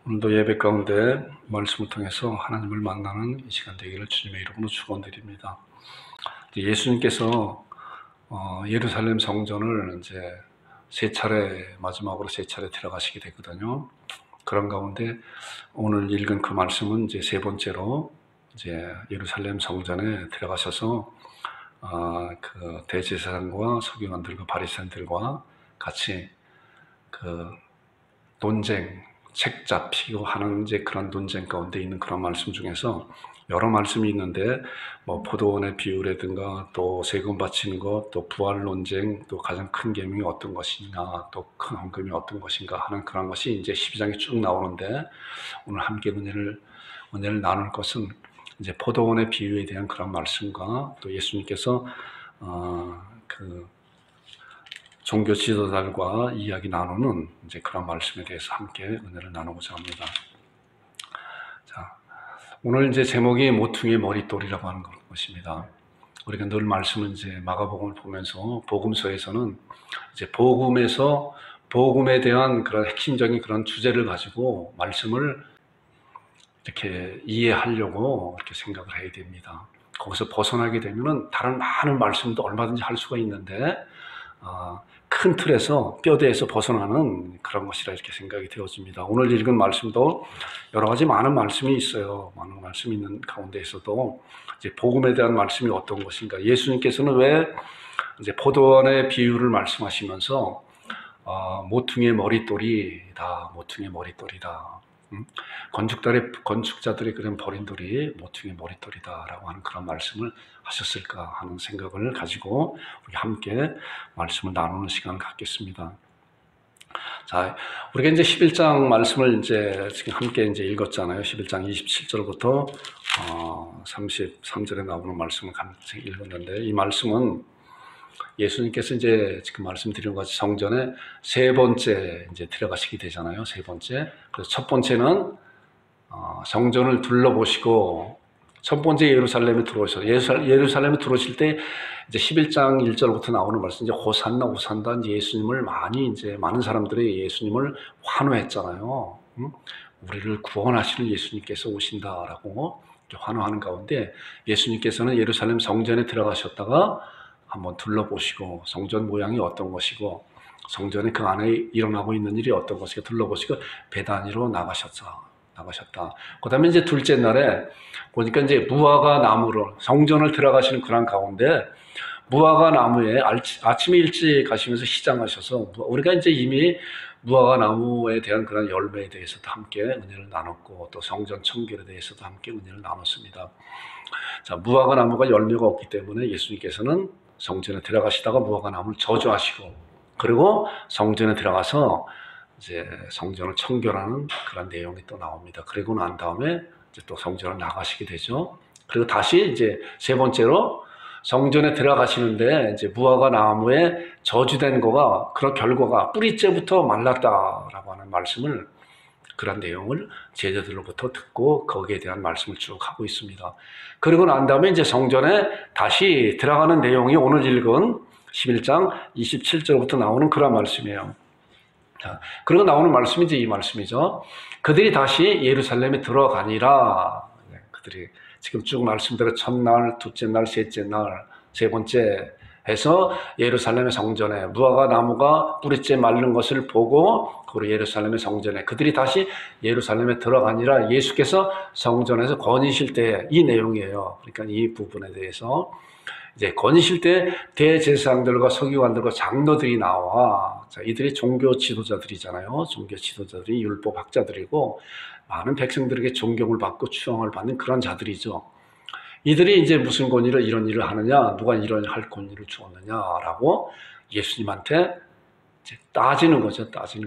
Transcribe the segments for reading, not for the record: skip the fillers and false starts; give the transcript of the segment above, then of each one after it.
오늘도 예배 가운데 말씀을 통해서 하나님을 만나는 이 시간 되기를 주님의 이름으로 축원드립니다. 예수님께서 예루살렘 성전을 이제 마지막으로 세 차례 들어가시게 되거든요. 그런 가운데 오늘 읽은 그 말씀은 이제 세 번째로 이제 예루살렘 성전에 들어가셔서 그 대제사장과 서기관들과 바리새인들과 같이 그 논쟁, 책 잡히고 하는 이제 그런 논쟁 가운데 있는 그런 말씀 중에서 여러 말씀이 있는데 뭐 포도원의 비유라든가 또 세금 바치는 것, 또 부활 논쟁, 또 가장 큰 계명이 어떤 것이냐, 또 큰 헌금이 어떤 것인가 하는 그런 것이 이제 12장에 쭉 나오는데 오늘 함께 은혜를 나눌 것은 이제 포도원의 비유에 대한 그런 말씀과 또 예수님께서 그 종교 지도자들과 이야기 나누는 이제 그런 말씀에 대해서 함께 은혜를 나누고자 합니다. 자, 오늘 이제 제목이 모퉁이의 머릿돌이라고 하는 것입니다. 우리가 늘 말씀을 이제 마가복음을 보면서 복음서에서는 이제 복음에 대한 그런 핵심적인 그런 주제를 가지고 말씀을 이렇게 이해하려고 이렇게 생각을 해야 됩니다. 거기서 벗어나게 되면은 다른 많은 말씀도 얼마든지 할 수가 있는데 큰 틀에서 뼈대에서 벗어나는 그런 것이라 이렇게 생각이 되어집니다. 오늘 읽은 말씀도 여러 가지 많은 말씀이 있어요. 많은 말씀이 있는 가운데에서도 이제 복음에 대한 말씀이 어떤 것인가. 예수님께서는 왜 이제 포도원의 비유를 말씀하시면서 모퉁이의 머릿돌이다. 건축자들의 그런 버린 돌이 모퉁이의 머릿돌이다라고 하는 그런 말씀을 하셨을까 하는 생각을 가지고 우리 함께 말씀을 나누는 시간을 갖겠습니다. 자, 우리가 이제 11장 말씀을 이제 지금 함께 이제 읽었잖아요. 11장 27절부터 33절에 나오는 말씀을 같이 읽었는데 이 말씀은 예수님께서 이제 지금 말씀드린 것 같이 성전에 세 번째 이제 들어가시게 되잖아요. 세 번째. 그래서 첫 번째는 성전을 둘러보시고 첫 번째 예루살렘에 들어오셔서 예루살렘에 들어오실 때 이제 11장 1절부터 나오는 말씀 이제 호산나 이제 예수님을 많은 사람들이 예수님을 환호했잖아요. 우리를 구원하시는 예수님께서 오신다라고 환호하는 가운데 예수님께서는 예루살렘 성전에 들어가셨다가 한번 둘러보시고 성전 모양이 어떤 것이고 성전에 그 안에 일어나고 있는 일이 어떤 것이고 둘러보시고 베다니로 나가셨다. 그 다음에 이제 둘째 날에 보니까 이제 무화과 나무로 성전을 들어가시는 그런 가운데 무화과 나무에 아침에 일찍 가시면서 시장하셔서 우리가 이제 이미 무화과 나무에 대한 그런 열매에 대해서도 함께 은혜를 나눴고 또 성전 청결에 대해서도 함께 은혜를 나눴습니다. 자, 무화과 나무가 열매가 없기 때문에 예수님께서는 성전에 들어가시다가 무화과 나무를 저주하시고 그리고 성전에 들어가서 이제 성전을 청결하는 그런 내용이 또 나옵니다. 그리고 난 다음에 이제 또 성전을 나가시게 되죠. 그리고 다시 이제 세 번째로 성전에 들어가시는데 이제 무화과 나무에 저주된 거가 그런 결과가 뿌리째부터 말랐다라고 하는 말씀을 그런 내용을 제자들로부터 듣고 거기에 대한 말씀을 쭉 하고 있습니다. 그리고 난 다음에 이제 성전에 다시 들어가는 내용이 오늘 읽은 11장 27절부터 나오는 그런 말씀이에요. 자, 그리고 나오는 말씀이 이제 이 말씀이죠. 그들이 다시 예루살렘에 들어가니라. 그들이 지금 쭉 말씀대로 첫날, 둘째 날, 셋째 날, 세 번째 해서 예루살렘의 성전에 무화과 나무가 뿌리째 마른 것을 보고 그리고 예루살렘의 성전에 그들이 다시 예루살렘에 들어가니라. 예수께서 성전에서 거니실 때 이 내용이에요. 그러니까 이 부분에 대해서 이제 거니실 때 대제사장들과 서기관들과 장로들이 나와. 자, 이들이 종교 지도자들이잖아요. 종교 지도자들이 율법 학자들이고 많은 백성들에게 존경을 받고 추앙을 받는 그런 자들이죠. 이들이 이제 무슨 권위로 이런 일을 하느냐, 누가 이런 일을 할 권위를 주었느냐라고 예수님한테 이제 따지는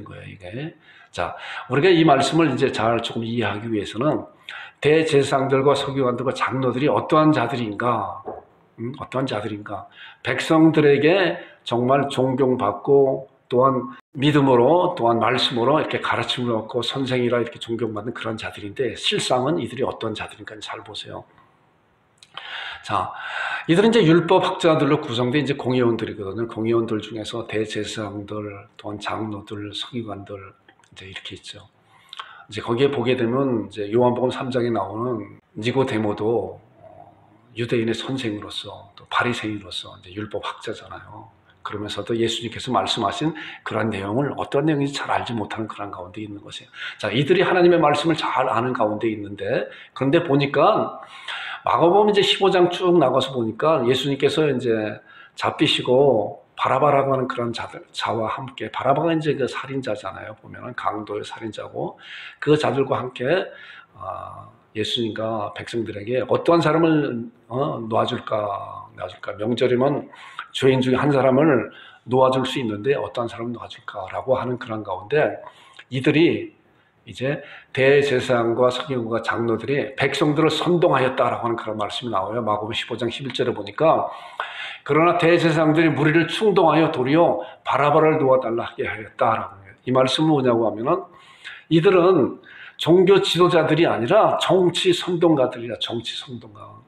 거예요, 이게. 자, 우리가 이 말씀을 이제 잘 조금 이해하기 위해서는 대제사장들과 서기관들과 장로들이 어떠한 자들인가, 백성들에게 정말 존경받고 또한 믿음으로 또한 말씀으로 이렇게 가르침을 얻고 선생이라 이렇게 존경받는 그런 자들인데 실상은 이들이 어떤 자들인가 잘 보세요. 자, 이들은 이제 율법 학자들로 구성된 이제 공회원들이거든요. 공회원들 중에서 대제사장들, 또한 장로들, 서기관들 이제 이렇게 있죠. 이제 거기에 보게 되면 이제 요한복음 3장에 나오는 니고데모도 유대인의 선생으로서 또 바리새인으로서 이제 율법 학자잖아요. 그러면서도 예수님께서 말씀하신 그런 내용을 어떤 내용인지 잘 알지 못하는 그런 가운데 있는 것이에요. 자, 이들이 하나님의 말씀을 잘 아는 가운데 있는데, 그런데 보니까 마가복음 이제 15장 쭉 나가서 보니까 예수님께서 이제 잡히시고 바라바라고 하는 그런 자와 함께, 바라바가 이제 그 살인자잖아요. 보면은 강도의 살인자고, 그 자들과 함께 예수님과 백성들에게 어떠한 사람을 놓아줄까. 명절이면 죄인 중에 한 사람을 놓아줄 수 있는데 어떠한 사람을 놓아줄까라고 하는 그런 가운데, 이들이 이제 대제사장과 서기관과 장로들이 백성들을 선동하였다라고 하는 그런 말씀이 나와요. 마가복음 15장 11절에 보니까, 그러나 대제사장들이 무리를 충동하여 도리어 바라바를 놓아달라 하게 하였다라고 해요. 이 말씀은 뭐냐고 하면은, 이들은 종교 지도자들이 아니라 정치 선동가들이라. 정치 선동가.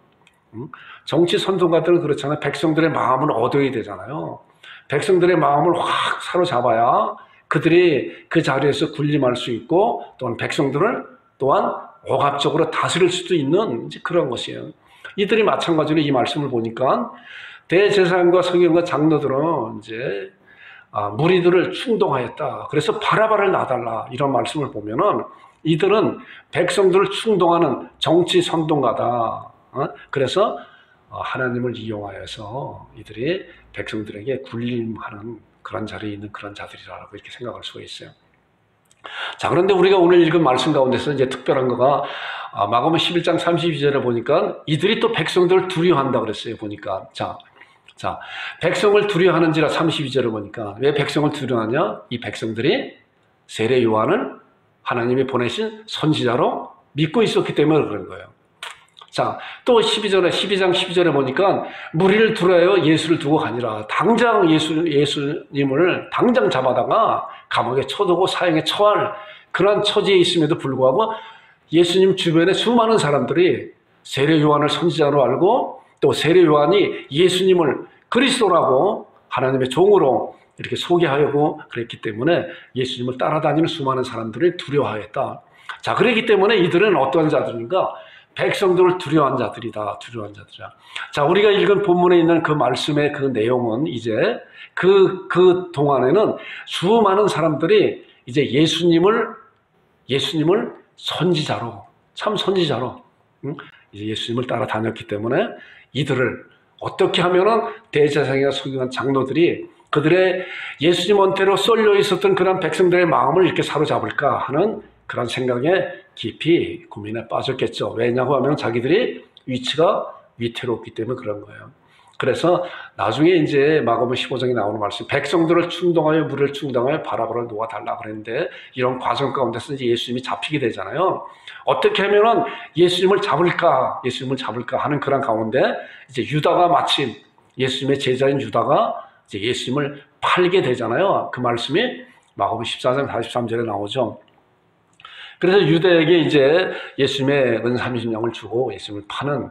정치 선동가들은 그렇잖아요. 백성들의 마음을 얻어야 되잖아요. 백성들의 마음을 확 사로잡아야 그들이 그 자리에서 군림할 수 있고, 또한 백성들을 또한 억압적으로 다스릴 수도 있는 이제 그런 것이에요. 이들이 마찬가지로 이 말씀을 보니까 대제사장과 서기관과 장로들은 이제 무리들을 충동하였다. 그래서 바라바를 놔달라. 이런 말씀을 보면은 이들은 백성들을 충동하는 정치 선동가다. 그래서 하나님을 이용하여서 이들이 백성들에게 군림하는 그런 자리에 있는 그런 자들이라고 이렇게 생각할 수가 있어요. 자, 그런데 우리가 오늘 읽은 말씀 가운데서 이제 특별한 거가 마가복음 11장 32절에 보니까 이들이 또 백성들을 두려워한다 그랬어요. 보니까 자, 백성을 두려워하는지라 32절에 보니까 왜 백성을 두려워하냐? 이 백성들이 세례 요한을 하나님이 보내신 선지자로 믿고 있었기 때문에 그런 거예요. 자, 또 12장 12절에 보니까 무리를 두려워 예수를 두고 가니라. 당장 예수님을 당장 잡아다가 감옥에 쳐두고 사형에 처할 그런 처지에 있음에도 불구하고 예수님 주변에 수많은 사람들이 세례 요한을 선지자로 알고, 또 세례 요한이 예수님을 그리스도라고 하나님의 종으로 이렇게 소개하고 그랬기 때문에 예수님을 따라다니는 수많은 사람들을 두려워하였다. 자, 그렇기 때문에 이들은 어떠한 자들인가? 백성들을 두려워한 자들이다. 두려워한 자들이다. 자, 우리가 읽은 본문에 있는 그 말씀의 그 내용은 이제 그 동안에는 수많은 사람들이 이제 예수님을 선지자로, 참 선지자로, 이제 예수님을 따라다녔기 때문에 이들을 어떻게 하면은 대제사장이나 서기관 장로들이 그들의 예수님한테로 쏠려 있었던 그런 백성들의 마음을 이렇게 사로잡을까 하는 그런 생각에 깊이 고민에 빠졌겠죠. 왜냐고 하면 자기들이 위치가 위태롭기 때문에 그런 거예요. 그래서 나중에 이제 마가복음 15장에 나오는 말씀, 백성들을 충동하여 무리를 충동하여 바라바를 놓아달라 그랬는데, 이런 과정 가운데서 이제 예수님이 잡히게 되잖아요. 어떻게 하면은 예수님을 잡을까 하는 그런 가운데 이제 유다가 마침 예수님의 제자인 유다가 이제 예수님을 팔게 되잖아요. 그 말씀이 마가복음 14장 43절에 나오죠. 그래서 유대에게 이제 예수님의 은 30냥을 주고 예수님을 파는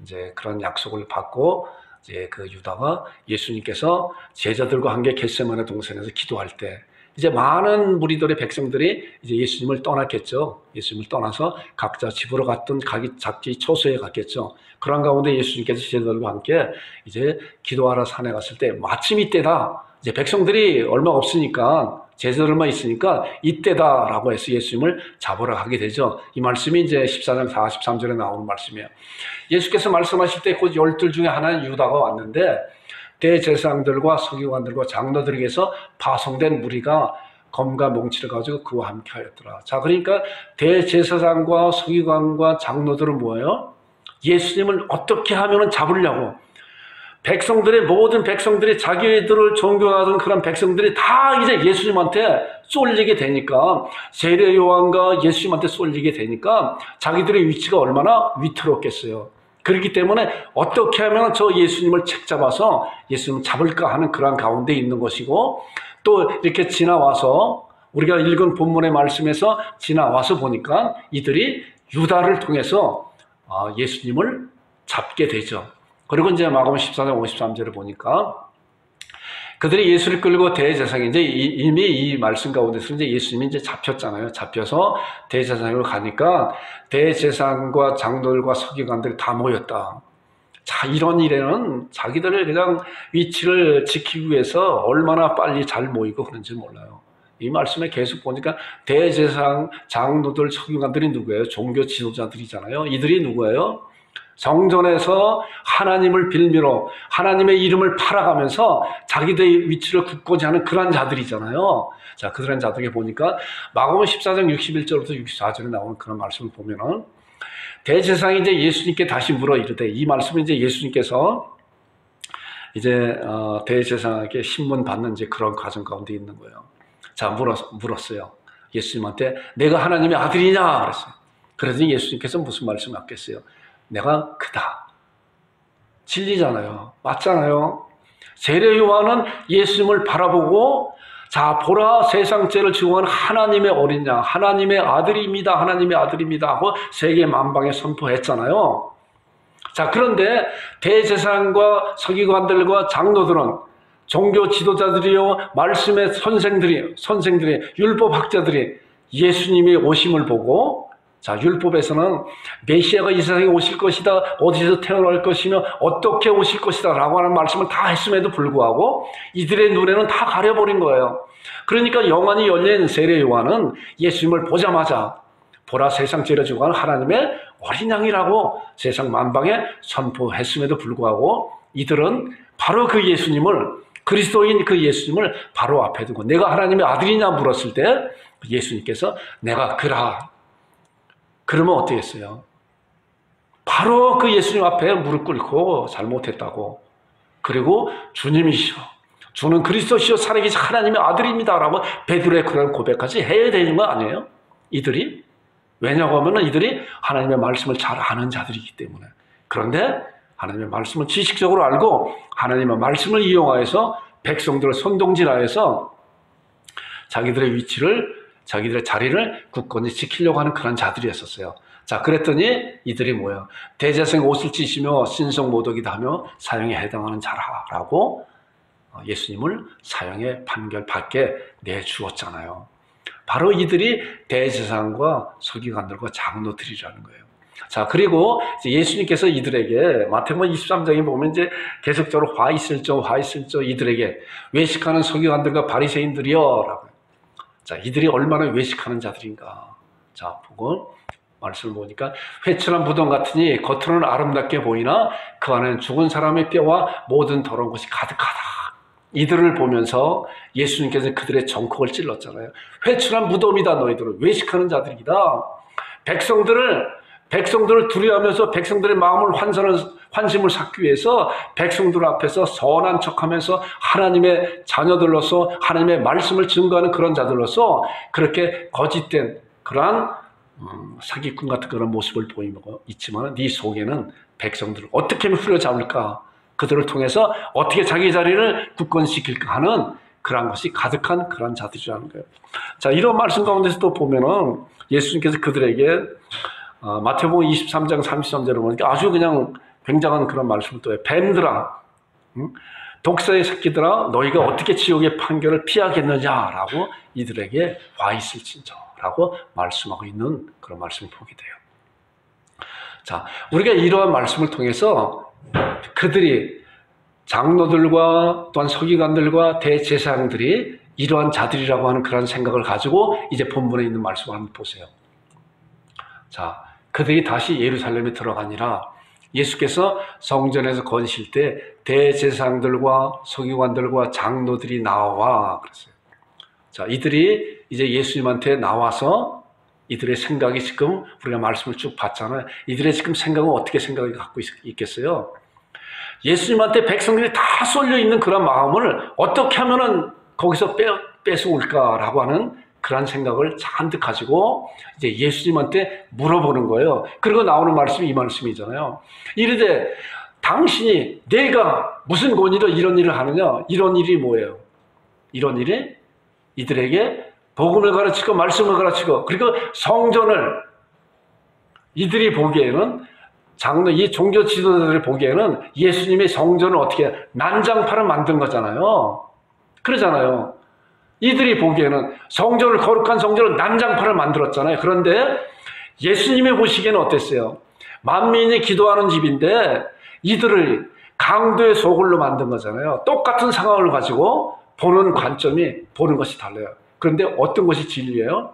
이제 그런 약속을 받고, 이제 그 유다가 예수님께서 제자들과 함께 겟세마네 동산에서 기도할 때 이제 많은 무리들의 백성들이 이제 예수님을 떠났겠죠. 예수님을 떠나서 각자 집으로 갔던 각기 처소에 갔겠죠. 그런 가운데 예수님께서 제자들과 함께 이제 기도하러 산에 갔을 때 마침 이때다. 이제 백성들이 얼마 없으니까, 제자들만 있으니까 이때다라고 해서 예수님을 잡으러 가게 되죠. 이 말씀이 이제 14장 43절에 나오는 말씀이에요. 예수께서 말씀하실 때 곧 12 중에 하나인 유다가 왔는데, 대제사장들과 서기관들과 장로들에게서 파송된 무리가 검과 몽치를 가지고 그와 함께 하였더라. 자, 그러니까 대제사장과 서기관과 장로들은 뭐예요? 예수님을 어떻게 하면 잡으려고, 모든 백성들이 자기들을 존경하던 그런 백성들이 다 이제 예수님한테 쏠리게 되니까, 세례 요한과 예수님한테 쏠리게 되니까 자기들의 위치가 얼마나 위태롭겠어요. 그렇기 때문에 어떻게 하면 저 예수님을 책잡아서 예수님을 잡을까 하는 그런 가운데 있는 것이고, 또 이렇게 지나와서 우리가 읽은 본문의 말씀에서 지나와서 보니까 이들이 유다를 통해서 예수님을 잡게 되죠. 그리고 이제 마가복음 14장 53절을 보니까 그들이 예수를 끌고 대제사장에 이제 이미 이 말씀 가운데서 이제 예수님이 이제 잡혔잖아요. 잡혀서 대제사장으로 가니까 대제사장과 장로들과 서기관들이 다 모였다. 자, 이런 일에는 자기들의 그냥 위치를 지키기 위해서 얼마나 빨리 잘 모이고 그런지 몰라요. 이 말씀에 계속 보니까 대제사장, 장로들, 서기관들이 누구예요? 종교 지도자들이잖아요. 이들이 누구예요? 성전에서 하나님을 빌미로 하나님의 이름을 팔아가면서 자기들의 위치를 굳건히 하는 그런 자들이잖아요. 자, 그런 자들에게 보니까 마가복음 14장 61절부터 64절에 나오는 그런 말씀을 보면은 대제사장이 이제 예수님께 다시 물어 이르되, 이 말씀은 이제 예수님께서 이제 대제사장에게 신문 받는 이제 그런 과정 가운데 있는 거예요. 자, 물었어요. 예수님한테 내가 하나님의 아들이냐 그랬어요. 그랬더니 예수님께서 무슨 말씀을 하겠어요? 내가 그다. 진리잖아요. 맞잖아요. 세례 요한은 예수님을 바라보고 자, 보라 세상 죄를 지고 한 하나님의 어린 양, 하나님의 아들입니다. 하나님의 아들입니다 하고 세계 만방에 선포했잖아요. 자, 그런데 대제사장과 서기관들과 장로들은 종교 지도자들이요, 말씀의 선생들이, 율법학자들이 예수님의 오심을 보고, 자, 율법에서는 메시아가 이 세상에 오실 것이다, 어디서 태어날 것이며 어떻게 오실 것이다 라고 하는 말씀을 다 했음에도 불구하고 이들의 눈에는 다 가려버린 거예요. 그러니까 영안이 열린 세례 요한은 예수님을 보자마자 보라 세상 죄를 지고 가는 하나님의 어린 양이라고 세상 만방에 선포했음에도 불구하고 이들은 바로 그 예수님을, 그리스도인 그 예수님을 바로 앞에 두고 내가 하나님의 아들이냐 물었을 때 예수님께서 내가 그라. 그러면 어떻게 했어요? 바로 그 예수님 앞에 무릎 꿇고 잘못했다고. 그리고 주님이시여, 주는 그리스도시여 살아계신 하나님의 아들입니다 라고 베드로의 그런 고백까지 해야 되는 거 아니에요? 이들이? 왜냐고 하면 이들이 하나님의 말씀을 잘 아는 자들이기 때문에. 그런데 하나님의 말씀을 지식적으로 알고 하나님의 말씀을 이용하여서 백성들을 선동질하여서 자기들의 위치를, 자기들의 자리를 굳건히 지키려고 하는 그런 자들이었었어요. 자, 그랬더니 이들이 뭐예요? 대제사장 옷을 찢으며 신성모독이다 하며 사형에 해당하는 자라라고 예수님을 사형의 판결받게 내주었잖아요. 바로 이들이 대제사장과 서기관들과 장로들이라는 거예요. 자, 그리고 이제 예수님께서 이들에게 마태복음 23장에 보면 이제 계속적으로 화 있을죠 이들에게 외식하는 서기관들과 바리새인들이여라고. 자, 이들이 얼마나 외식하는 자들인가. 자, 보고 말씀을 보니까 회칠한 무덤 같으니 겉으로는 아름답게 보이나 그 안에는 죽은 사람의 뼈와 모든 더러운 것이 가득하다. 이들을 보면서 예수님께서 그들의 정콕을 찔렀잖아요. 회칠한 무덤이다 너희들은. 외식하는 자들이다. 백성들을 두려워하면서 백성들의 마음을 환심을 샀기 위해서 백성들 앞에서 선한 척하면서 하나님의 자녀들로서 하나님의 말씀을 증거하는 그런 자들로서 그렇게 거짓된 그러한 사기꾼 같은 그런 모습을 보이고 있지만 네 속에는 백성들을 어떻게 후려잡을까, 그들을 통해서 어떻게 자기 자리를 굳건시킬까 하는 그러한 것이 가득한 그런 자들이라는 거예요. 자, 이런 말씀 가운데서 또 보면은 예수님께서 그들에게 마태복음 23장 33절을 보니까 아주 그냥 굉장한 그런 말씀을 또 해요. 뱀들아, 독사의 새끼들아, 너희가 어떻게 지옥의 판결을 피하겠느냐라고 이들에게 와 있을진저라고 말씀하고 있는 그런 말씀을 보게 돼요. 자, 우리가 이러한 말씀을 통해서 그들이 장로들과 또한 서기관들과 대제사장들이 이러한 자들이라고 하는 그런 생각을 가지고 이제 본문에 있는 말씀을 한번 보세요. 자, 그들이 다시 예루살렘에 들어가니라 예수께서 성전에서 거니실 때 대제사장들과 서기관들과 장로들이 나와 그랬어요. 자, 이들이 이제 예수님한테 나와서 이들의 생각이 지금 우리가 말씀을 쭉 봤잖아요. 이들의 지금 생각은 어떻게 생각을 갖고 있겠어요? 예수님한테 백성들이 다 쏠려 있는 그런 마음을 어떻게 하면은 거기서 뺏어올까라고 하는 그런 생각을 잔뜩 가지고 이제 예수님한테 물어보는 거예요. 그리고 나오는 말씀이 이 말씀이잖아요. 이르되 당신이 내가 무슨 권위로 이런 일을 하느냐? 이런 일이 뭐예요? 이런 일이 이들에게 복음을 가르치고 말씀을 가르치고 그리고 성전을 이들이 보기에는 이 종교 지도자들이 보기에는 예수님의 성전을 어떻게 난장판을 만든 거잖아요. 그러잖아요. 이들이 보기에는 성전을, 거룩한 성전을 난장판을 만들었잖아요. 그런데 예수님이 보시기에는 어땠어요? 만민이 기도하는 집인데 이들을 강도의 소굴로 만든 거잖아요. 똑같은 상황을 가지고 보는 관점이, 보는 것이 달라요. 그런데 어떤 것이 진리예요?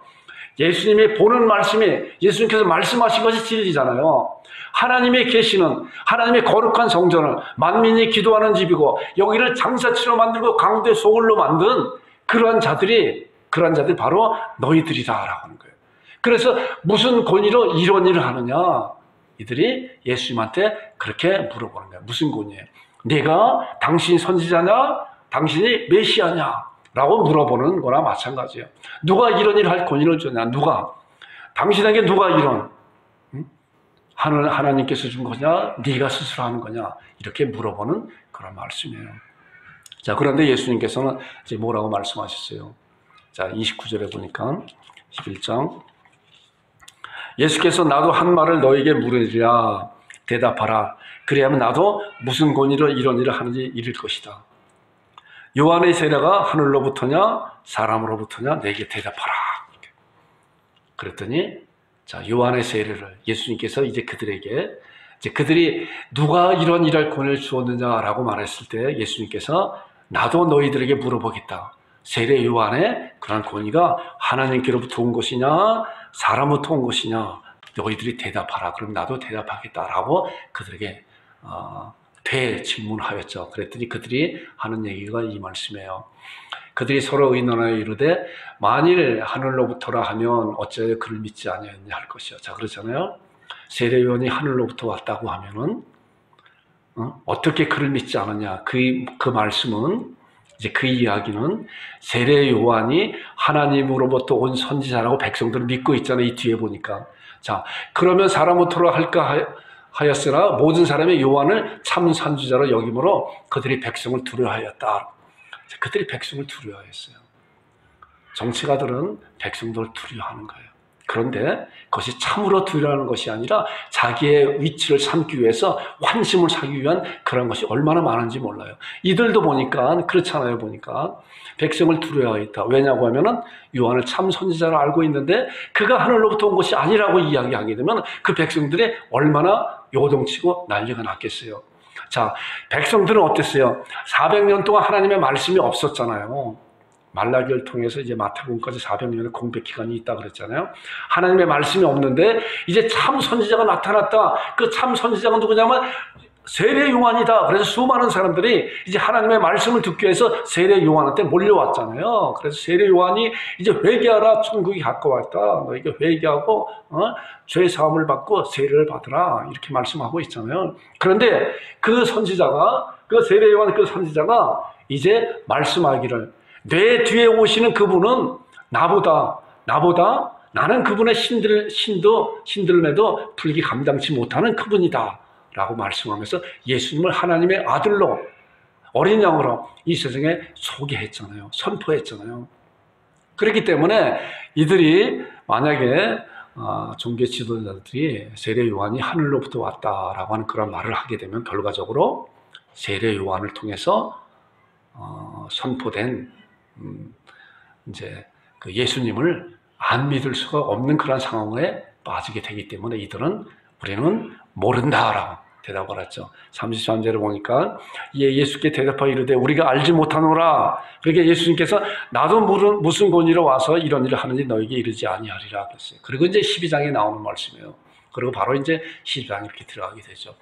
예수님이 보는 말씀이, 예수님께서 말씀하신 것이 진리잖아요. 하나님의 계시는, 하나님의 거룩한 성전을 만민이 기도하는 집이고 여기를 장사치로 만들고 강도의 소굴로 만든 그러한 자들이 바로 너희들이다라고 하는 거예요. 그래서 무슨 권위로 이런 일을 하느냐? 이들이 예수님한테 그렇게 물어보는 거예요. 무슨 권위예요? 내가 당신이 선지자냐? 당신이 메시아냐? 라고 물어보는 거나 마찬가지예요. 누가 이런 일을 할 권위를 주냐? 누가? 당신에게 누가 이런 하나님께서 준 거냐? 네가 스스로 하는 거냐? 이렇게 물어보는 그런 말씀이에요. 자, 그런데 예수님께서는 이제 뭐라고 말씀하셨어요? 자, 29절에 보니까 11장 예수께서 나도 한 말을 너에게 물으리라 대답하라. 그래야면 나도 무슨 권위로 이런 일을 하는지 이를 것이다. 요한의 세례가 하늘로부터냐 사람으로부터냐 내게 대답하라. 그랬더니 자, 요한의 세례를 예수님께서 이제 그들에게 이제 그들이 누가 이런 일할 권위를 주었느냐라고 말했을 때 예수님께서 나도 너희들에게 물어보겠다. 세례 요한의 그런 권위가 하나님께로부터 온 것이냐 사람으로부터 온 것이냐 너희들이 대답하라. 그럼 나도 대답하겠다라고 그들에게 대질문하였죠. 그랬더니 그들이 하는 얘기가 이 말씀이에요. 그들이 서로 의논하여 이르되 만일 하늘로부터라 하면 어찌하여 그를 믿지 아니하였냐 할 것이요. 자, 그렇잖아요. 세례 요한이 하늘로부터 왔다고 하면은 어떻게 그를 믿지 않았냐. 그 말씀은 이제 그 이야기는 세례 요한이 하나님으로부터 온 선지자라고 백성들을 믿고 있잖아요. 이 뒤에 보니까. 자, 그러면 사람으로부터 할까 하였으나 모든 사람이 요한을 참 선지자로 여김으로 그들이 백성을 두려워하였다. 그들이 백성을 두려워했어요. 정치가들은 백성들을 두려워하는 거예요. 그런데 그것이 참으로 두려워하는 것이 아니라 자기의 위치를 삼기 위해서 환심을 사기 위한 그런 것이 얼마나 많은지 몰라요. 이들도 보니까 그렇잖아요. 보니까 백성을 두려워했다. 왜냐고 하면은 요한을 참 선지자로 알고 있는데 그가 하늘로부터 온 것이 아니라고 이야기하게 되면 그 백성들이 얼마나 요동치고 난리가 났겠어요. 자, 백성들은 어땠어요? 400년 동안 하나님의 말씀이 없었잖아요. 말라기를 통해서 이제 마태복음까지 400년의 공백 기간이 있다 그랬잖아요. 하나님의 말씀이 없는데 이제 참 선지자가 나타났다. 그 참 선지자가 누구냐면 세례 요한이다. 그래서 수많은 사람들이 이제 하나님의 말씀을 듣기 위해서 세례 요한한테 몰려왔잖아요. 그래서 세례 요한이 이제 회개하라, 천국이 가까웠다. 너희가 회개하고 죄 사함을 받고 세례를 받으라. 이렇게 말씀하고 있잖아요. 그런데 그 선지자가, 그 세례 요한 그 선지자가 이제 말씀하기를 내 뒤에 오시는 그분은 나보다 나는 그분의 신들매도 풀기 감당치 못하는 그분이다 라고 말씀하면서 예수님을 하나님의 아들로 어린 양으로 이 세상에 소개했잖아요. 선포했잖아요. 그렇기 때문에 이들이 만약에 종교 지도자들이 세례 요한이 하늘로부터 왔다라고 하는 그런 말을 하게 되면 결과적으로 세례 요한을 통해서 선포된 이제 그 예수님을 안 믿을 수가 없는 그런 상황에 빠지게 되기 때문에 이들은 우리는 모른다라고 대답을 했죠. 33절에 보니까 예수께 대답하여 이르되 우리가 알지 못하노라. 그러니까 예수님께서 나도 무슨 권위로 와서 이런 일을 하는지 너에게 이르지 아니하리라 그랬어요. 그리고 이제 12장에 나오는 말씀이에요. 그리고 바로 이제 12장 이렇게 들어가게 되죠.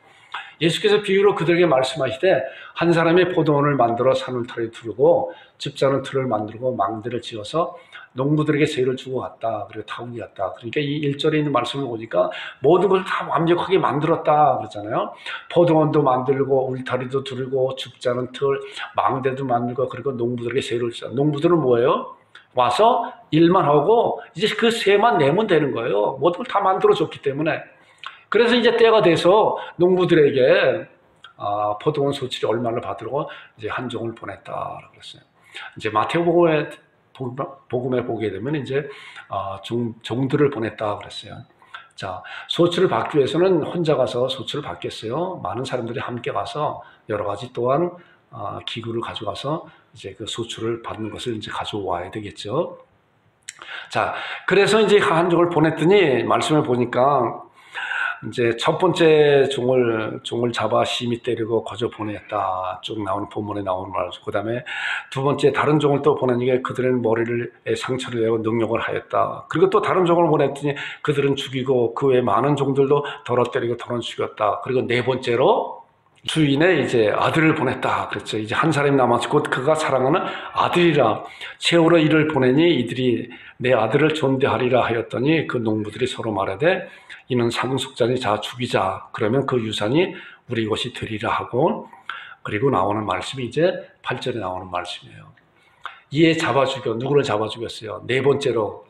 예수께서 비유로 그들에게 말씀하시되 한 사람이 포도원을 만들어 산울타리 두르고 집자는 틀을 만들고 망대를 지어서 농부들에게 세를 주고 갔다. 그리고 타국이 갔다. 그러니까 이 1절에 있는 말씀을 보니까 모든 것을 다 완벽하게 만들었다 그러잖아요. 포도원도 만들고 울타리도 두르고 집자는 틀, 망대도 만들고 그리고 농부들에게 세를 주자. 농부들은 뭐예요? 와서 일만 하고 이제 그 세만 내면 되는 거예요. 모든 걸 다 만들어줬기 때문에. 그래서 이제 때가 돼서 농부들에게 포도원 소치를 얼마를 받으러 이제 한 종을 보냈다라고 그랬어요. 이제 마태복음에 보게 되면 이제 종들을 보냈다 그랬어요. 자, 소치를 받기 위해서는 혼자 가서 소치를 받겠어요. 많은 사람들이 함께 가서 여러 가지 또한 기구를 가져가서 이제 그 소출을 받는 것을 이제 가져와야 되겠죠. 자, 그래서 이제 한 종을 보냈더니 말씀을 보니까 이제 첫 번째 종을 잡아 심히 때리고 거저 보냈다. 쭉 나오는 본문에 나오는 말. 그 다음에 두 번째 다른 종을 또 보내니 그들은 머리를 상처를 내고 능욕을 하였다. 그리고 또 다른 종을 보냈더니 그들은 죽이고 그 외 많은 종들도 덜어 때리고 덜어 죽였다. 그리고 네 번째로 주인의 이제 아들을 보냈다. 그렇죠. 이제 한 사람이 남았고 곧 그가 사랑하는 아들이라 채우러 이를 보내니 이들이 내 아들을 존대하리라 하였더니 그 농부들이 서로 말하되 이는 상속자니 자 죽이자. 그러면 그 유산이 우리 것이 되리라 하고 그리고 나오는 말씀이 이제 8절에 나오는 말씀이에요. 이에 잡아 죽여. 누구를 잡아 죽였어요? 네 번째로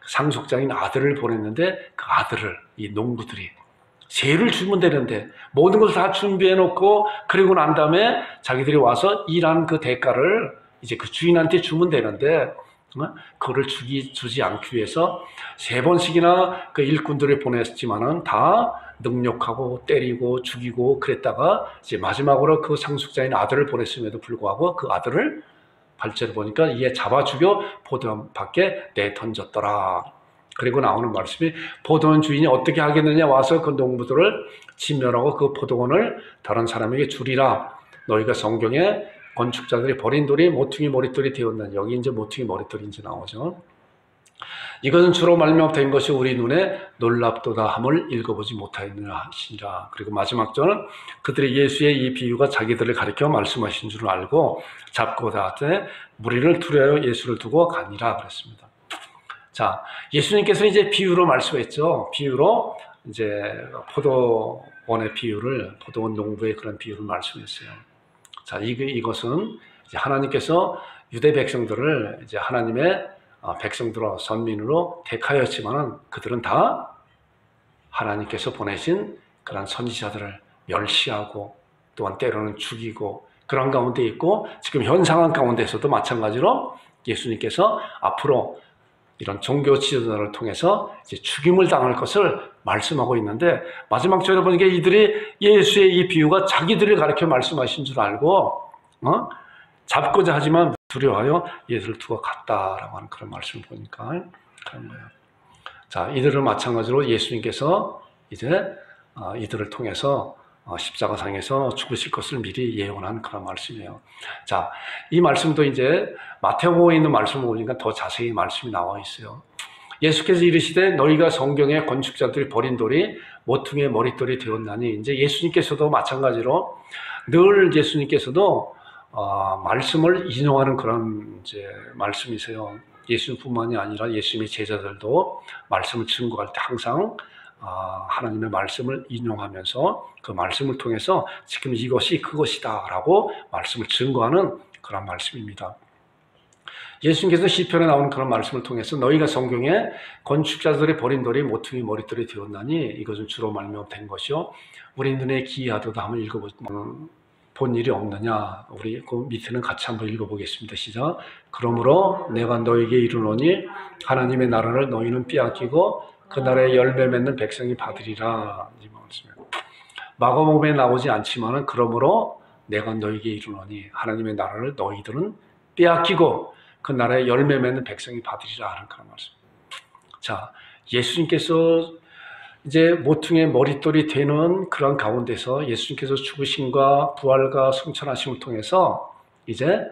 상속자인 아들을 보냈는데 그 아들을 이 농부들이 세를 주면 되는데 모든 것을 다 준비해 놓고 그리고 난 다음에 자기들이 와서 일한 그 대가를 이제 그 주인한테 주면 되는데 그거를 주지 않기 위해서 세 번씩이나 그 일꾼들을 보냈지만은 다 능욕하고 때리고 죽이고 그랬다가 이제 마지막으로 그 상속자인 아들을 보냈음에도 불구하고 그 아들을 8절에 보니까 이에 잡아 죽여 포도원 밖에 내던졌더라. 그리고 나오는 말씀이 포도원 주인이 어떻게 하겠느냐 와서 그 농부들을 진멸하고 그 포도원을 다른 사람에게 주리라. 너희가 성경에 건축자들이 버린 돌이 모퉁이 머릿돌이 되었나니 여기 이제 모퉁이 머릿돌이 이제 나오죠. 이것은 주로 말미암아 된 것이 우리 눈에 놀랍도다 함을 읽어보지 못하였느냐 하시니라. 그리고 마지막 절은 그들이 예수의 이 비유가 자기들을 가리켜 말씀하신 줄 알고 잡고 다한테 무리를 두려워 예수를 두고 가니라 그랬습니다. 자, 예수님께서 이제 비유로 말씀했죠. 비유로 이제 포도원의 비유를, 포도원 농부의 그런 비유를 말씀했어요. 자, 이것은 이제 하나님께서 유대 백성들을 이제 하나님의 백성들로 선민으로 택하였지만은 그들은 다 하나님께서 보내신 그런 선지자들을 멸시하고 또한 때로는 죽이고 그런 가운데 있고 지금 현 상황 가운데서도 마찬가지로 예수님께서 앞으로 이런 종교 지도자를 통해서 이제 죽임을 당할 것을 말씀하고 있는데 마지막 절에 보니까 이들이 예수의 이 비유가 자기들을 가리켜 말씀하신 줄 알고 잡고자 하지만 두려워하여 예수를 두고 갔다라고 하는 그런 말씀을 보니까 그런 거예요. 자, 이들은 마찬가지로 예수님께서 이제 이들을 통해서 십자가상에서 죽으실 것을 미리 예언한 그런 말씀이에요. 자, 이 말씀도 이제 마태복음에 있는 말씀을 보니까 더 자세히 말씀이 나와 있어요. 예수께서 이르시되 너희가 성경의 건축자들이 버린 돌이 모퉁이의 머릿돌이 되었나니 이제 예수님께서도 마찬가지로 늘 예수님께서도 말씀을 인용하는 그런 이제 말씀이세요. 예수님뿐만이 아니라 예수님의 제자들도 말씀을 증거할 때 항상 하나님의 말씀을 인용하면서 그 말씀을 통해서 지금 이것이 그것이다 라고 말씀을 증거하는 그런 말씀입니다. 예수님께서 시편에 나오는 그런 말씀을 통해서 너희가 성경에 건축자들이 버린 돌이 모퉁이 머릿돌이 되었나니 이것은 주로 말미암아 된 것이요 우리 눈에 기이하도다 한번 본 일이 없느냐. 우리 그 밑에는 같이 한번 읽어보겠습니다. 시작. 그러므로 내가 너에게 이르노니 하나님의 나라를 너희는 빼앗기고 그 나라에 열매 맺는 백성이 받으리라. 마가복음에 나오지 않지만은 그러므로 내가 너에게 이르노니 하나님의 나라를 너희들은 빼앗기고 그 나라에 열매 맺는 백성이 받으리라 하는 그런 말씀. 자, 예수님께서 이제 모퉁이의 머릿돌이 되는 그런 가운데서 예수님께서 죽으심과 부활과 승천하심을 통해서 이제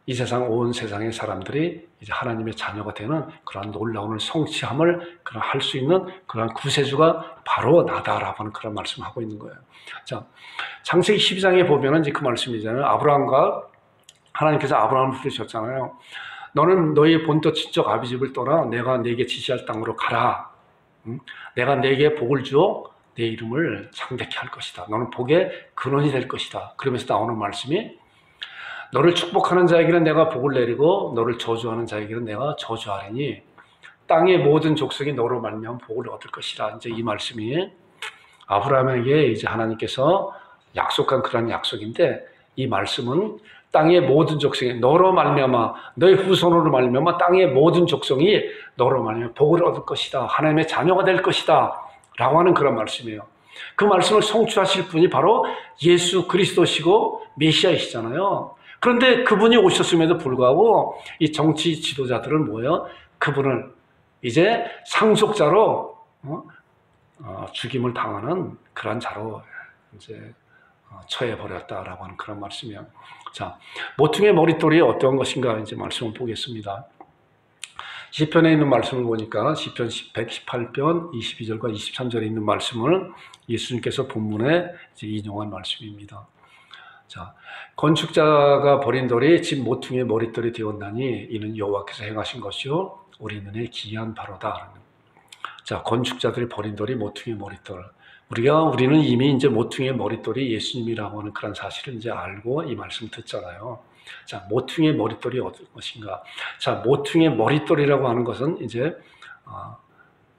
이 세상 온 세상의 사람들이 이제 하나님의 자녀가 되는 그런 놀라운 성취함을 할 수 있는 그런 구세주가 바로 나다라고 하는 그런 말씀을 하고 있는 거예요. 자, 창세기 12장에 보면은 이제 그 말씀이잖아요. 하나님께서 아브라함을 부르셨잖아요. 너는 너희 본토 친척 아비 집을 떠나 내가 네게 지시할 땅으로 가라. 내가 네게 복을 주어 내 이름을 창대케 할 것이다. 너는 복의 근원이 될 것이다. 그러면서 나오는 말씀이 너를 축복하는 자에게는 내가 복을 내리고 너를 저주하는 자에게는 내가 저주하리니 땅의 모든 족속이 너로 말미암아 복을 얻을 것이라. 이제 이 말씀이 아브라함에게 이제 하나님께서 약속한 그런 약속인데 이 말씀은 땅의 모든 족속이 너로 말미암아 너의 후손으로 말미암아 땅의 모든 족속이 너로 말미암아 복을 얻을 것이다. 하나님의 자녀가 될 것이다. 라고 하는 그런 말씀이에요. 그 말씀을 성취하실 분이 바로 예수 그리스도시고 메시아이시잖아요. 그런데 그분이 오셨음에도 불구하고 이 정치 지도자들은 뭐예요? 그분을 이제 상속자로 죽임을 당하는 그런 자로 이제 처해버렸다라고 하는 그런 말씀이에요. 자, 모퉁이의 머릿돌이 어떤 것인가 이제 말씀을 보겠습니다. 시편에 있는 말씀을 보니까 시편 118편 22절과 23절에 있는 말씀을 예수님께서 본문에 이제 인용한 말씀입니다. 자, 건축자가 버린 돌이 집 모퉁이의 머릿돌이 되었나니 이는 여호와께서 행하신 것이요 우리 눈에 기이한 바로다. 자, 건축자들이 버린 돌이 모퉁이의 머릿돌. 우리는 이미 이제 모퉁이의 머릿돌이 예수님이라고 하는 그런 사실을 이제 알고 이 말씀 듣잖아요. 자, 모퉁이의 머릿돌이 어떤 것인가? 자, 모퉁이의 머릿돌이라고 하는 것은 이제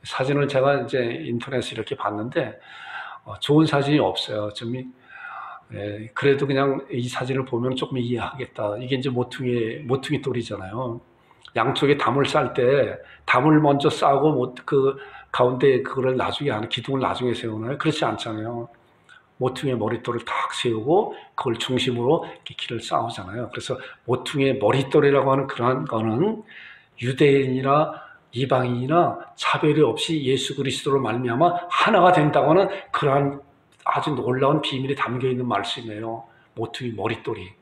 사진을 제가 이제 인터넷에 이렇게 봤는데 좋은 사진이 없어요. 그래도 그냥 이 사진을 보면 조금 이해하겠다. 이게 이제 모퉁이 돌이잖아요. 양쪽에 담을 쌓을 때 담을 먼저 쌓고 그 가운데 그거를 나중에 하는 기둥을 나중에 세우나요? 그렇지 않잖아요. 모퉁이의 머릿돌을 탁 세우고 그걸 중심으로 이렇게 길을 쌓으잖아요. 그래서 모퉁이의 머릿돌이라고 하는 그러한 거는 유대인이나 이방인이나 차별이 없이 예수 그리스도로 말미암아 하나가 된다고 하는 그러한 아주 놀라운 비밀이 담겨 있는 말씀이에요. 모퉁이 머릿돌이.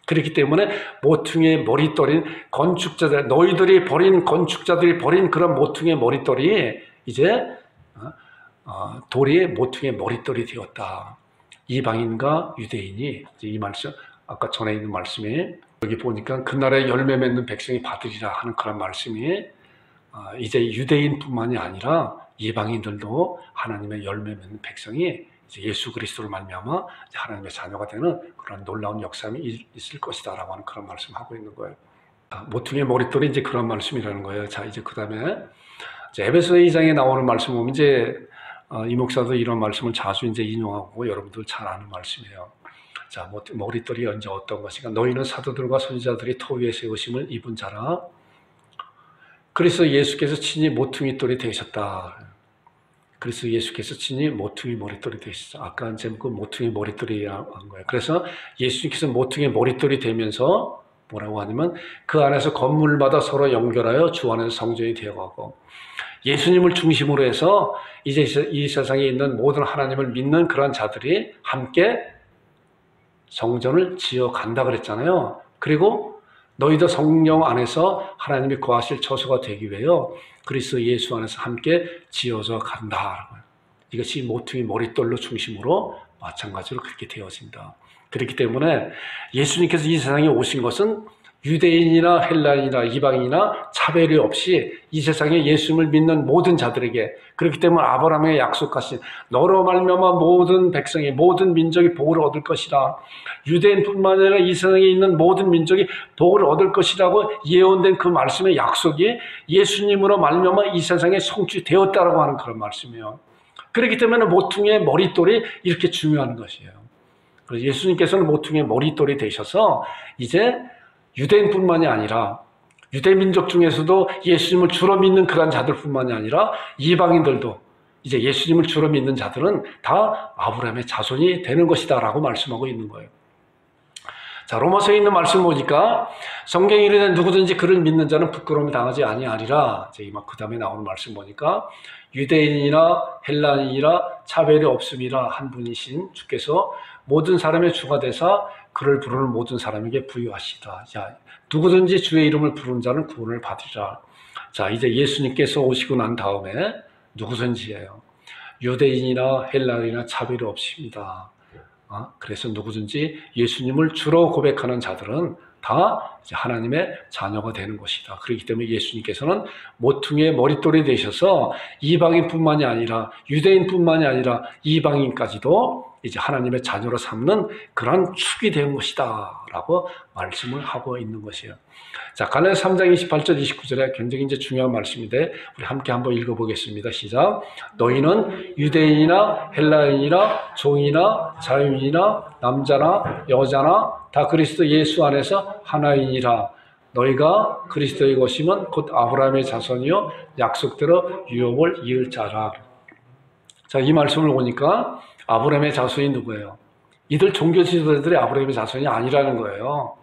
그렇기 때문에 모퉁이의 머릿돌인 건축자들, 너희들이 버린 건축자들이 버린 그런 모퉁이의 머릿돌이 이제 돌이 모퉁이의 머릿돌이 되었다. 이방인과 유대인이 이 말씀, 아까 전에 있는 말씀이 여기 보니까 그 나라에 열매 맺는 백성이 받으리라 하는 그런 말씀이 이제 유대인뿐만이 아니라 이방인들도 하나님의 열매 맺는 백성이 이제 예수 그리스도를 말미암아 하나님의 자녀가 되는 그런 놀라운 역사이 있을 것이다라고 하는 그런 말씀하고 있는 거예요. 모퉁이의 머릿돌이 이제 그런 말씀이라는 거예요. 자, 이제 그 다음에 에베소 2장에 나오는 말씀 보면 이제 이 목사도 이런 말씀을 자주 이제 인용하고 여러분들 잘 아는 말씀이에요. 자, 머릿돌이 언제 어떤 것인가? 너희는 사도들과 선지자들이 터 위에 세우심을 입은 자라. 그래서 예수께서 친히 모퉁이 돌이 되셨다. 그래서 예수께서 친히 모퉁이 머릿돌이 되셨다. 아까 이제 그 모퉁이 머릿돌이라고 한 거예요. 그래서 예수님께서 모퉁이 머릿돌이 되면서 뭐라고 하냐면 그 안에서 건물마다 서로 연결하여 주 안에서 성전이 되어가고 예수님을 중심으로 해서 이제 이 세상에 있는 모든 하나님을 믿는 그런 자들이 함께 성전을 지어 간다 그랬잖아요. 그리고 너희도 성령 안에서 하나님이 거하실 처소가 되기 위하여 그리스도 예수 안에서 함께 지어져 간다. 이것이 모퉁이 머릿돌로 중심으로 마찬가지로 그렇게 되어진다. 그렇기 때문에 예수님께서 이 세상에 오신 것은 유대인이나 헬라인이나 이방인이나 차별이 없이 이 세상에 예수님을 믿는 모든 자들에게, 그렇기 때문에 아브라함의 약속하신 너로 말미암아 모든 백성이 모든 민족이 복을 얻을 것이라, 유대인뿐만 아니라 이 세상에 있는 모든 민족이 복을 얻을 것이라고 예언된 그 말씀의 약속이 예수님으로 말미암아 이 세상에 성취되었다라고 하는 그런 말씀이에요. 그렇기 때문에 모퉁이의 머릿돌이 이렇게 중요한 것이에요. 그래서 예수님께서는 모퉁이의 머릿돌이 되셔서 이제 유대인뿐만이 아니라 유대 민족 중에서도 예수님을 주로 믿는 그런 자들뿐만이 아니라 이방인들도 이제 예수님을 주로 믿는 자들은 다 아브라함의 자손이 되는 것이다 라고 말씀하고 있는 거예요. 자, 로마서에 있는 말씀 보니까 성경이 이르되 누구든지 그를 믿는 자는 부끄러움을 당하지 아니하리라. 이제 그 다음에 나오는 말씀 보니까 유대인이나 헬라인이나 차별이 없음이라 한 분이신 주께서 모든 사람의 주가 되사 그를 부르는 모든 사람에게 부유하시다. 자, 누구든지 주의 이름을 부르는 자는 구원을 받으리라. 자, 이제 예수님께서 오시고 난 다음에 누구든지예요. 유대인이나 헬라인이나 차별이 없습니다. 그래서 누구든지 예수님을 주로 고백하는 자들은 다 이제 하나님의 자녀가 되는 것이다. 그렇기 때문에 예수님께서는 모퉁이의 머릿돌이 되셔서 이방인뿐만이 아니라 유대인뿐만이 아니라 이방인까지도 이제 하나님의 자녀로 삼는 그런 축이 된 것이다 라고 말씀을 하고 있는 것이에요. 자, 갈라디아서 3장 28절 29절에 굉장히 이제 중요한 말씀인데 우리 함께 한번 읽어보겠습니다. 시작. 너희는 유대인이나 헬라인이나 종이나 자유인이나 남자나 여자나 다 그리스도 예수 안에서 하나이니라. 너희가 그리스도의 것이면 곧 아브라함의 자손이요 약속대로 유업을 이을 자라. 자, 이 말씀을 보니까 아브라함의 자손이 누구예요? 이들 종교 지도자들이 아브라함의 자손이 아니라는 거예요.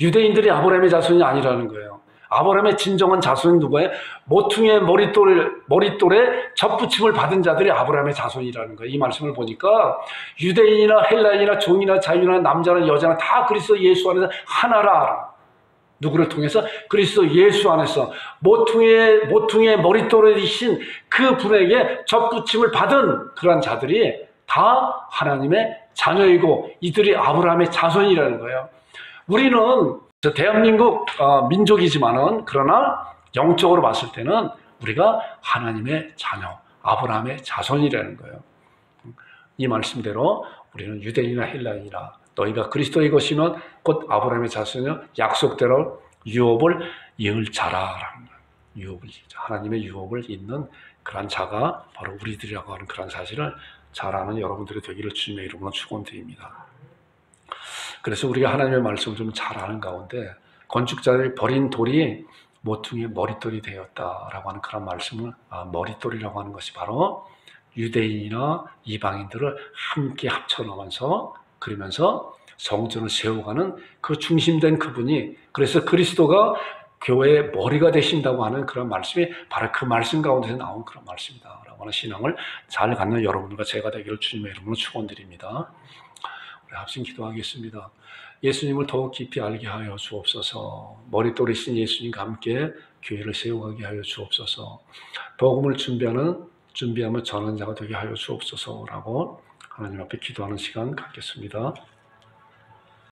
유대인들이 아브라함의 자손이 아니라는 거예요. 아브라함의 진정한 자손은 누구예요? 모퉁이의 머릿돌에 접붙임을 받은 자들이 아브라함의 자손이라는 거예요. 이 말씀을 보니까 유대인이나 헬라인이나 종이나 자유나 남자나 여자나 다 그리스도 예수 안에서 하나라. 누구를 통해서? 그리스도 예수 안에서 모퉁이의 머릿돌이신 그 분에게 접붙임을 받은 그러한 자들이 다 하나님의 자녀이고 이들이 아브라함의 자손이라는 거예요. 우리는 대한민국 민족이지만은 그러나 영적으로 봤을 때는 우리가 하나님의 자녀, 아브라함의 자손이라는 거예요. 이 말씀대로 우리는 유대인이나 헬라인이나 너희가 그리스도의 것이면 곧 아브라함의 자손이며 약속대로 유업을 이을 자라라는 거예요. 하나님의 유업을 잇는 그런 자가 바로 우리들이라고 하는 그런 사실을 잘 아는 여러분들이 되기를 주님의 이름으로 축원드립니다. 그래서 우리가 하나님의 말씀을 좀 잘 아는 가운데 건축자들이 버린 돌이 모퉁이의 머릿돌이 되었다라고 하는 그런 말씀을 머릿돌이라고 하는 것이 바로 유대인이나 이방인들을 함께 합쳐놓으면서 그러면서 성전을 세워가는 그 중심된 그분이 그래서 그리스도가 교회의 머리가 되신다고 하는 그런 말씀이 바로 그 말씀 가운데서 나온 그런 말씀이다 라고 하는 신앙을 잘 갖는 여러분과 제가 되기를 주님의 이름으로 축원드립니다. 우리 합심 기도하겠습니다. 예수님을 더욱 깊이 알게 하여 주옵소서. 머릿돌이신 예수님과 함께 교회를 세워가게 하여 주옵소서. 복음을 준비하며 전하는 자가 되게 하여 주옵소서라고 하나님 앞에 기도하는 시간 갖겠습니다.